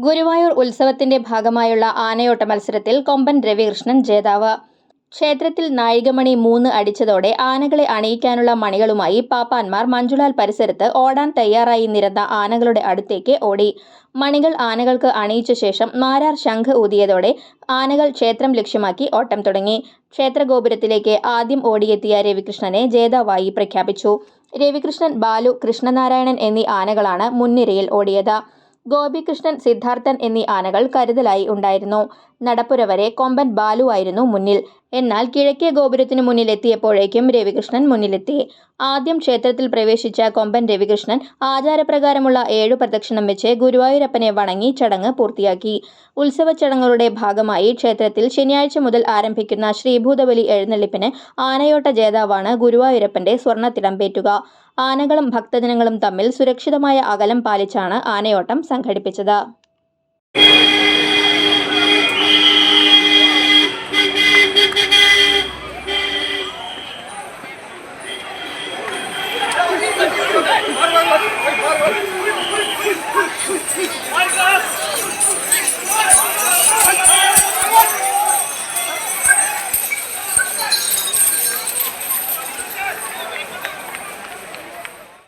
ഗുരുവായൂർ ഉത്സവത്തിന്റെ ഭാഗമായുള്ള ആനയോട്ട മത്സരത്തിൽ കൊമ്പൻ രവികൃഷ്ണൻ ജേതാവ്. ക്ഷേത്രത്തിൽ നാഴികമണി 3 അടിച്ചതോടെ ആനകളെ അണിയിക്കാനുള്ള മണികളുമായി പാപ്പാന്മാർ മഞ്ജുളാൽ പരിസരത്ത് ഓടാൻ തയ്യാറായി നിരന്ന ആനകളുടെ അടുത്തേക്ക് ഓടി. മണികൾ ആനകൾക്ക് അണിയിച്ച ശേഷം മാരാർ ശംഖ് ഊതിയതോടെ ആനകൾ ക്ഷേത്രം ലക്ഷ്യമാക്കി ഓട്ടം തുടങ്ങി. ക്ഷേത്രഗോപുരത്തിലേക്ക് ആദ്യം ഓടിയെത്തിയ രവികൃഷ്ണനെ ജേതാവായി പ്രഖ്യാപിച്ചു. രവികൃഷ്ണൻ, ബാലു, കൃഷ്ണനാരായണൻ എന്നീ ആനകളാണ് മുൻനിരയിൽ ഓടിയത്. ഗോപികൃഷ്ണൻ, സിദ്ധാർത്ഥൻ എന്നീ ആനകൾ കരുതലായി ഉണ്ടായിരുന്നു. നടപ്പുര വരെ കൊമ്പൻ ബാലു ആയിരുന്നു മുന്നിൽ. എന്നാൽ കിഴക്കേ ഗോപുരത്തിനു മുന്നിൽ എത്തിയപ്പോഴേക്കും രവികൃഷ്ണൻ മുന്നിലെത്തി. ആദ്യം ക്ഷേത്രത്തിൽ പ്രവേശിച്ച കൊമ്പൻ രവികൃഷ്ണൻ ആചാരപ്രകാരമുള്ള 7 പ്രദക്ഷിണം വെച്ച് ഗുരുവായൂരപ്പനെ വണങ്ങി ചടങ്ങ് പൂർത്തിയാക്കി. ഉത്സവ ചടങ്ങുകളുടെ ഭാഗമായി ക്ഷേത്രത്തിൽ ശനിയാഴ്ച മുതൽ ആരംഭിക്കുന്ന ശ്രീഭൂതബലി എഴുന്നള്ളിപ്പിന് ആനയോട്ട ജേതാവാണ് ഗുരുവായൂരപ്പന്റെ സ്വർണ്ണത്തിടമ്പേറ്റുക. ആനകളും ഭക്തജനങ്ങളും തമ്മിൽ സുരക്ഷിതമായ അകലം പാലിച്ചാണ് ആനയോട്ടം സംഘടിപ്പിച്ചത്.